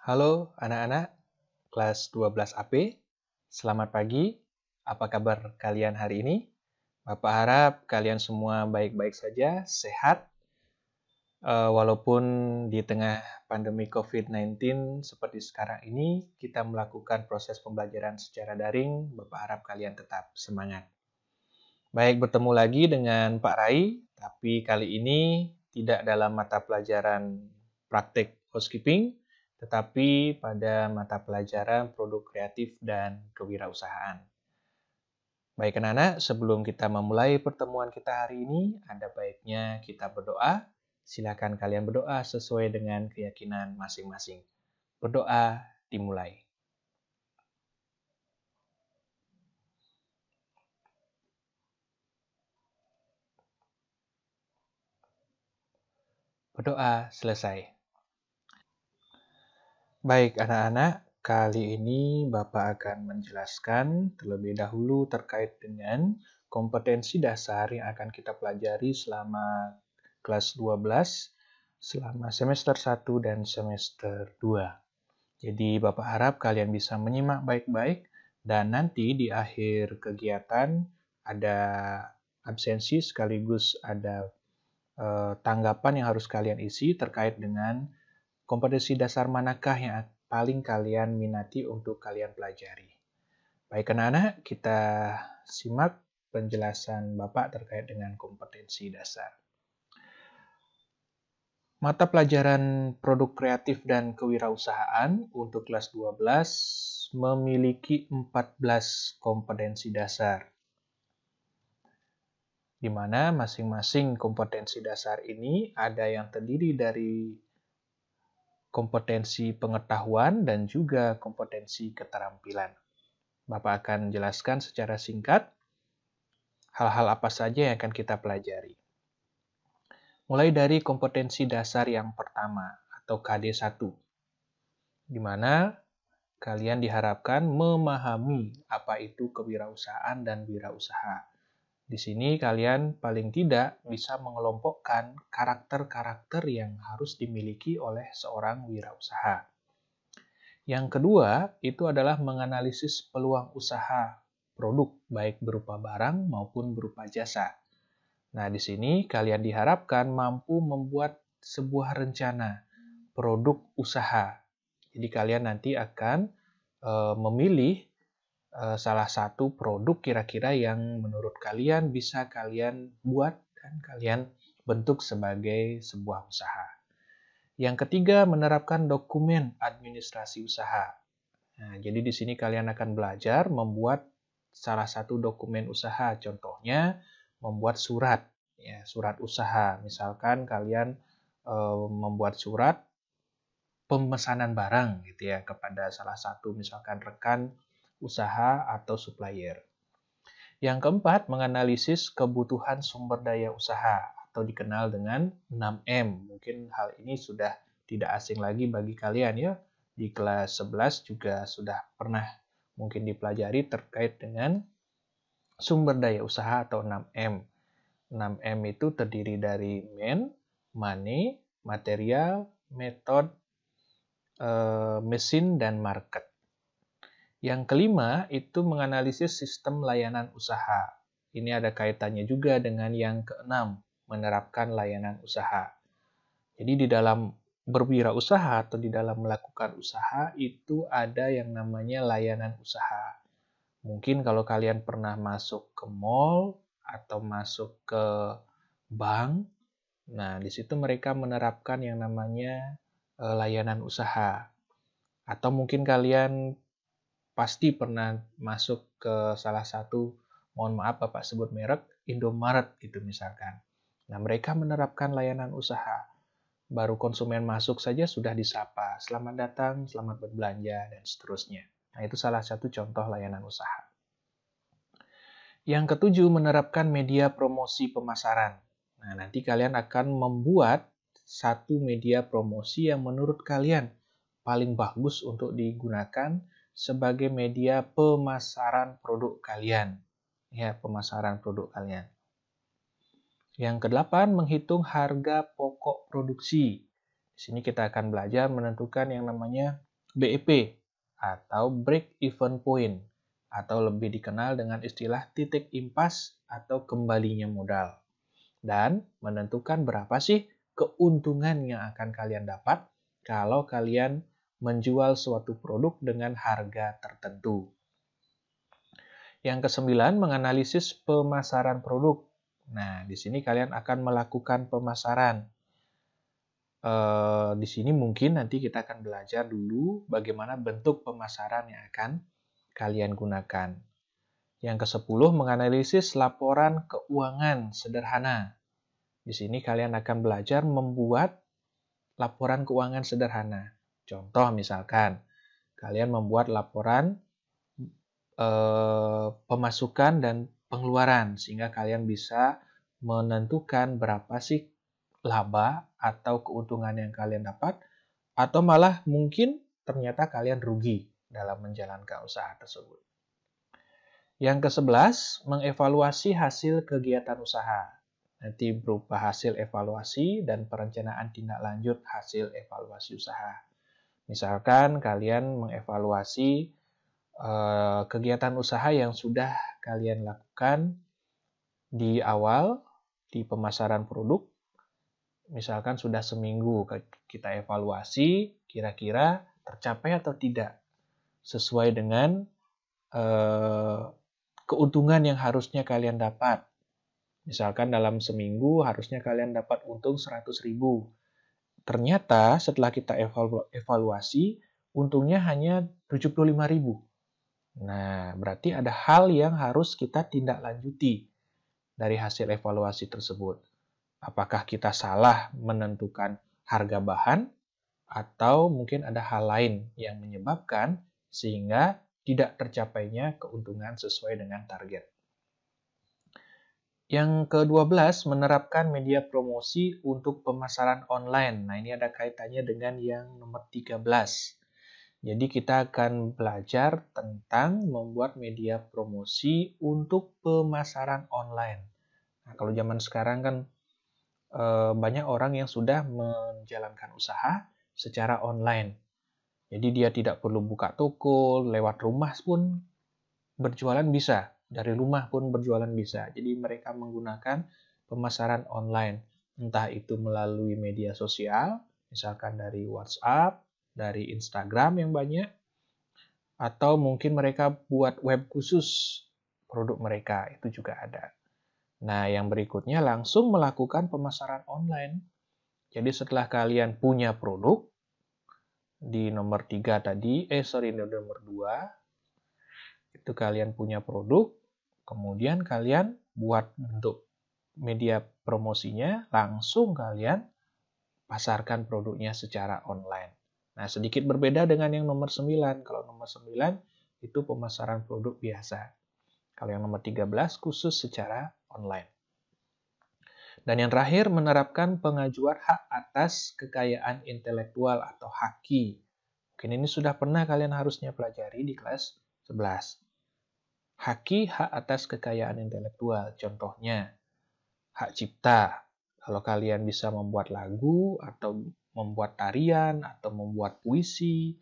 Halo anak-anak kelas 12 AP, selamat pagi. Apa kabar kalian hari ini? Bapak harap kalian semua baik-baik saja, sehat. Walaupun di tengah pandemi COVID-19 seperti sekarang ini, kita melakukan proses pembelajaran secara daring, Bapak harap kalian tetap semangat. Baik bertemu lagi dengan Pak Rai, tapi kali ini tidak dalam mata pelajaran praktik housekeeping, tetapi pada mata pelajaran produk kreatif dan kewirausahaan. Baik anak-anak, sebelum kita memulai pertemuan kita hari ini, ada baiknya kita berdoa. Silakan kalian berdoa sesuai dengan keyakinan masing-masing. Berdoa dimulai. Berdoa selesai. Baik anak-anak, kali ini Bapak akan menjelaskan terlebih dahulu terkait dengan kompetensi dasar yang akan kita pelajari selama kelas 12, selama semester 1 dan semester 2. Jadi Bapak harap kalian bisa menyimak baik-baik dan nanti di akhir kegiatan ada absensi sekaligus ada tanggapan yang harus kalian isi terkait dengan kompetensi dasar manakah yang paling kalian minati untuk kalian pelajari. Baik anak-anak, kita simak penjelasan Bapak terkait dengan kompetensi dasar. Mata pelajaran produk kreatif dan kewirausahaan untuk kelas 12 memiliki 14 kompetensi dasar, di mana masing-masing kompetensi dasar ini ada yang terdiri dari kompetensi pengetahuan dan juga kompetensi keterampilan. Bapak akan jelaskan secara singkat hal-hal apa saja yang akan kita pelajari. Mulai dari kompetensi dasar yang pertama atau KD1, di mana kalian diharapkan memahami apa itu kewirausahaan dan wirausaha. Di sini kalian paling tidak bisa mengelompokkan karakter-karakter yang harus dimiliki oleh seorang wirausaha. Yang kedua, itu adalah menganalisis peluang usaha produk, baik berupa barang maupun berupa jasa. Nah, di sini kalian diharapkan mampu membuat sebuah rencana produk usaha. Jadi kalian nanti akan memilih salah satu produk kira-kira yang menurut kalian bisa kalian buat dan kalian bentuk sebagai sebuah usaha. Yang ketiga, menerapkan dokumen administrasi usaha. Nah, jadi di sini kalian akan belajar membuat salah satu dokumen usaha. Contohnya, membuat surat, ya, surat usaha. Misalkan kalian membuat surat pemesanan barang gitu ya kepada salah satu misalkan rekan usaha atau supplier. Yang keempat, menganalisis kebutuhan sumber daya usaha atau dikenal dengan 6M. Mungkin hal ini sudah tidak asing lagi bagi kalian ya. Di kelas 11 juga sudah pernah mungkin dipelajari terkait dengan sumber daya usaha atau 6M. 6M itu terdiri dari man, money, material, method, mesin, dan market. Yang kelima itu menganalisis sistem layanan usaha. Ini ada kaitannya juga dengan yang keenam, menerapkan layanan usaha. Jadi di dalam berwirausaha atau di dalam melakukan usaha itu ada yang namanya layanan usaha. Mungkin kalau kalian pernah masuk ke mall atau masuk ke bank, nah di situ mereka menerapkan yang namanya layanan usaha. Atau mungkin kalian pasti pernah masuk ke salah satu, mohon maaf Bapak sebut merek, Indomaret gitu misalkan. Nah, mereka menerapkan layanan usaha. Baru konsumen masuk saja sudah disapa, selamat datang, selamat berbelanja, dan seterusnya. Nah, itu salah satu contoh layanan usaha. Yang ketujuh, menerapkan media promosi pemasaran. Nah, nanti kalian akan membuat satu media promosi yang menurut kalian paling bagus untuk digunakan sebagai media pemasaran produk kalian. Ya, pemasaran produk kalian. Yang kedelapan, menghitung harga pokok produksi. Di sini kita akan belajar menentukan yang namanya BEP atau Break Even Point atau lebih dikenal dengan istilah titik impas atau kembalinya modal. Dan menentukan berapa sih keuntungan yang akan kalian dapat kalau kalian menjual suatu produk dengan harga tertentu. Yang kesembilan, menganalisis pemasaran produk. Nah, di sini kalian akan melakukan pemasaran. Di sini mungkin nanti kita akan belajar dulu bagaimana bentuk pemasaran yang akan kalian gunakan. Yang ke-10, menganalisis laporan keuangan sederhana. Di sini kalian akan belajar membuat laporan keuangan sederhana. Contoh misalkan, kalian membuat laporan pemasukan dan pengeluaran, sehingga kalian bisa menentukan berapa sih laba atau keuntungan yang kalian dapat, atau malah mungkin ternyata kalian rugi dalam menjalankan usaha tersebut. Yang ke-11, mengevaluasi hasil kegiatan usaha. Nanti berupa hasil evaluasi dan perencanaan tindak lanjut hasil evaluasi usaha. Misalkan kalian mengevaluasi kegiatan usaha yang sudah kalian lakukan di awal, di pemasaran produk. Misalkan sudah seminggu kita evaluasi, kira-kira tercapai atau tidak sesuai dengan keuntungan yang harusnya kalian dapat. Misalkan dalam seminggu harusnya kalian dapat untung 100.000. Ternyata setelah kita evaluasi, untungnya hanya 75.000. Nah, berarti ada hal yang harus kita tindak lanjuti dari hasil evaluasi tersebut. Apakah kita salah menentukan harga bahan, atau mungkin ada hal lain yang menyebabkan sehingga tidak tercapainya keuntungan sesuai dengan target. Yang ke-12, menerapkan media promosi untuk pemasaran online. Nah, ini ada kaitannya dengan yang nomor 13. Jadi kita akan belajar tentang membuat media promosi untuk pemasaran online. Nah, kalau zaman sekarang kan banyak orang yang sudah menjalankan usaha secara online. Jadi dia tidak perlu buka toko, lewat rumah pun berjualan bisa. Dari rumah pun berjualan bisa. Jadi mereka menggunakan pemasaran online. Entah itu melalui media sosial, misalkan dari WhatsApp, dari Instagram yang banyak, atau mungkin mereka buat web khusus produk mereka, itu juga ada. Nah, yang berikutnya langsung melakukan pemasaran online. Jadi setelah kalian punya produk, di nomor 3 tadi, di nomor 2, itu kalian punya produk, kemudian kalian buat bentuk media promosinya, langsung kalian pasarkan produknya secara online. Nah, sedikit berbeda dengan yang nomor 9. Kalau nomor 9 itu pemasaran produk biasa. Kalau yang nomor 13 khusus secara online. Dan yang terakhir, menerapkan pengajuan hak atas kekayaan intelektual atau HAKI. Mungkin ini sudah pernah kalian harusnya pelajari di kelas 11. HAKI, hak atas kekayaan intelektual. Contohnya, hak cipta. Kalau kalian bisa membuat lagu, atau membuat tarian, atau membuat puisi,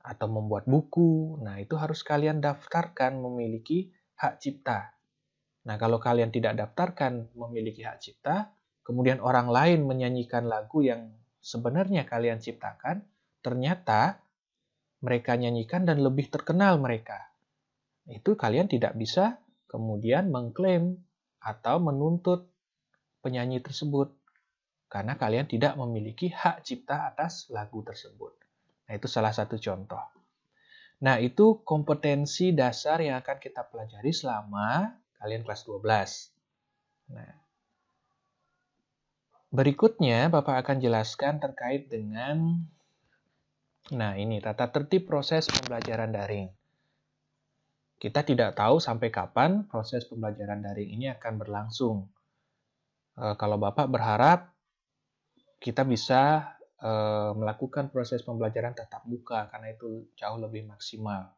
atau membuat buku, nah itu harus kalian daftarkan memiliki hak cipta. Nah, kalau kalian tidak daftarkan memiliki hak cipta, kemudian orang lain menyanyikan lagu yang sebenarnya kalian ciptakan, ternyata mereka nyanyikan dan lebih terkenal mereka. Itu kalian tidak bisa kemudian mengklaim atau menuntut penyanyi tersebut, karena kalian tidak memiliki hak cipta atas lagu tersebut. Nah, itu salah satu contoh. Nah, itu kompetensi dasar yang akan kita pelajari selama kalian kelas 12. Nah, berikutnya Bapak akan jelaskan terkait dengan ini tata tertib proses pembelajaran daring. Kita tidak tahu sampai kapan proses pembelajaran daring ini akan berlangsung. Kalau Bapak berharap kita bisa melakukan proses pembelajaran tatap muka karena itu jauh lebih maksimal.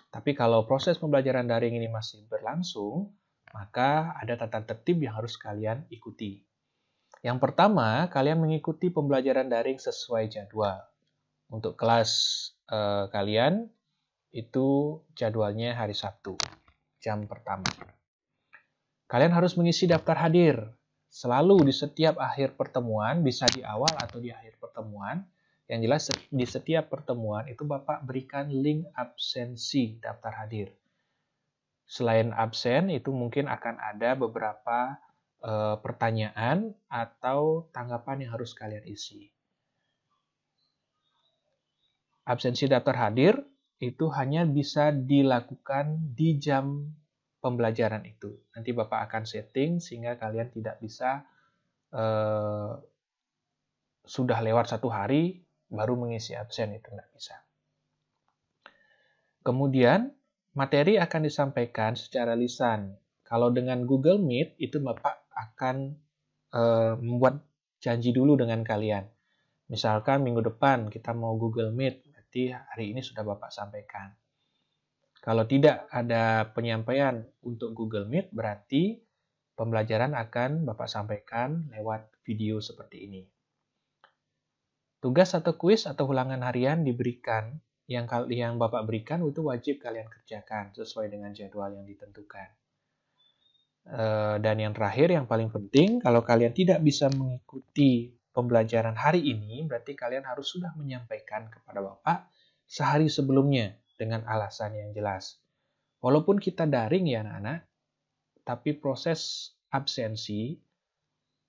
Tapi kalau proses pembelajaran daring ini masih berlangsung, maka ada tata tertib yang harus kalian ikuti. Yang pertama, kalian mengikuti pembelajaran daring sesuai jadwal. Untuk kelas kalian itu jadwalnya hari Sabtu, jam pertama. Kalian harus mengisi daftar hadir. Selalu di setiap akhir pertemuan, bisa di awal atau di akhir pertemuan. Yang jelas di setiap pertemuan itu Bapak berikan link absensi daftar hadir. Selain absen, itu mungkin akan ada beberapa pertanyaan atau tanggapan yang harus kalian isi. Absensi daftar hadir itu hanya bisa dilakukan di jam pembelajaran itu. Nanti Bapak akan setting sehingga kalian tidak bisa sudah lewat 1 hari baru mengisi absen, itu tidak bisa. Kemudian materi akan disampaikan secara lisan. Kalau dengan Google Meet itu Bapak akan membuat janji dulu dengan kalian. Misalkan minggu depan kita mau Google Meet, berarti hari ini sudah Bapak sampaikan. Kalau tidak ada penyampaian untuk Google Meet, berarti pembelajaran akan Bapak sampaikan lewat video seperti ini. Tugas atau kuis atau ulangan harian diberikan, yang Bapak berikan itu wajib kalian kerjakan sesuai dengan jadwal yang ditentukan. Dan yang terakhir, yang paling penting, kalau kalian tidak bisa mengikuti pembelajaran hari ini, berarti kalian harus sudah menyampaikan kepada Bapak sehari sebelumnya dengan alasan yang jelas. Walaupun kita daring ya anak-anak, tapi proses absensi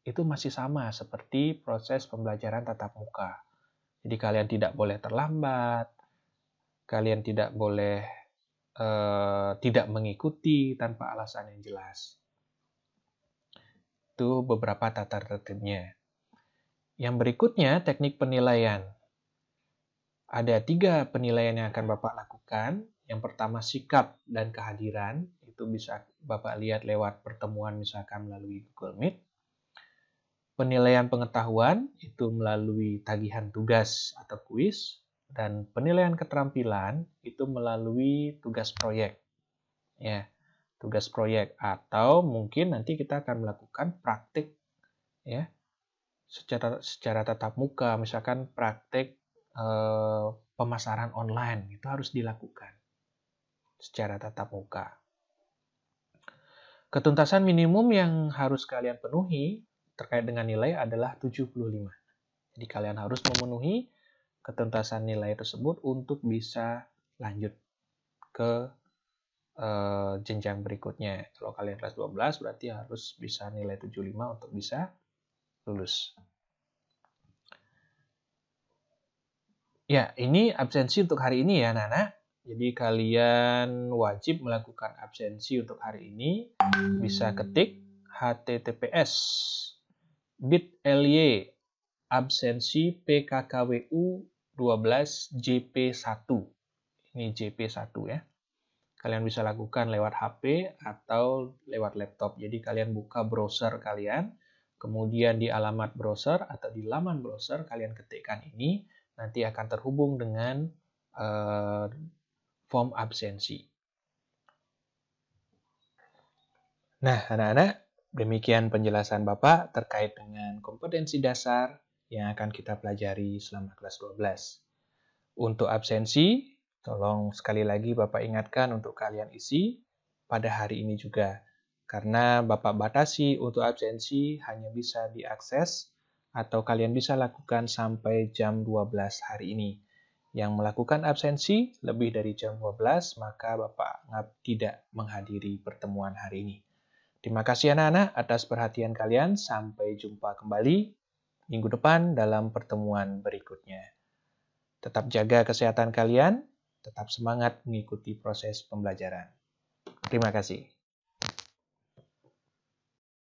itu masih sama seperti proses pembelajaran tatap muka. Jadi kalian tidak boleh terlambat, kalian tidak boleh tidak mengikuti tanpa alasan yang jelas. Itu beberapa tata tertibnya. Yang berikutnya, teknik penilaian. Ada 3 penilaian yang akan Bapak lakukan. Yang pertama, sikap dan kehadiran. Itu bisa Bapak lihat lewat pertemuan misalkan melalui Google Meet. Penilaian pengetahuan itu melalui tagihan tugas atau kuis. Dan penilaian keterampilan itu melalui tugas proyek. Ya, tugas proyek. Atau mungkin nanti kita akan melakukan praktik ya, secara tatap muka, misalkan praktek pemasaran online, itu harus dilakukan secara tatap muka. Ketuntasan minimum yang harus kalian penuhi terkait dengan nilai adalah 75. Jadi kalian harus memenuhi ketuntasan nilai tersebut untuk bisa lanjut ke jenjang berikutnya. Kalau kalian kelas 12 berarti harus bisa nilai 75 untuk bisa lulus. Ya, ini absensi untuk hari ini ya, anak-anak. Jadi kalian wajib melakukan absensi untuk hari ini. Bisa ketik https://bit.ly absensi PKKWU 12 JP1. Ini JP1 ya. Kalian bisa lakukan lewat HP atau lewat laptop. Jadi kalian buka browser kalian, kemudian di alamat browser atau di laman browser kalian ketikkan ini, nanti akan terhubung dengan form absensi. Nah, anak-anak, demikian penjelasan Bapak terkait dengan kompetensi dasar yang akan kita pelajari selama kelas 12. Untuk absensi, tolong sekali lagi Bapak ingatkan untuk kalian isi pada hari ini juga. Karena Bapak batasi untuk absensi hanya bisa diakses atau kalian bisa lakukan sampai jam 12 hari ini. Yang melakukan absensi lebih dari jam 12, maka Bapak tidak menghadiri pertemuan hari ini. Terima kasih anak-anak atas perhatian kalian. Sampai jumpa kembali minggu depan dalam pertemuan berikutnya. Tetap jaga kesehatan kalian, tetap semangat mengikuti proses pembelajaran. Terima kasih.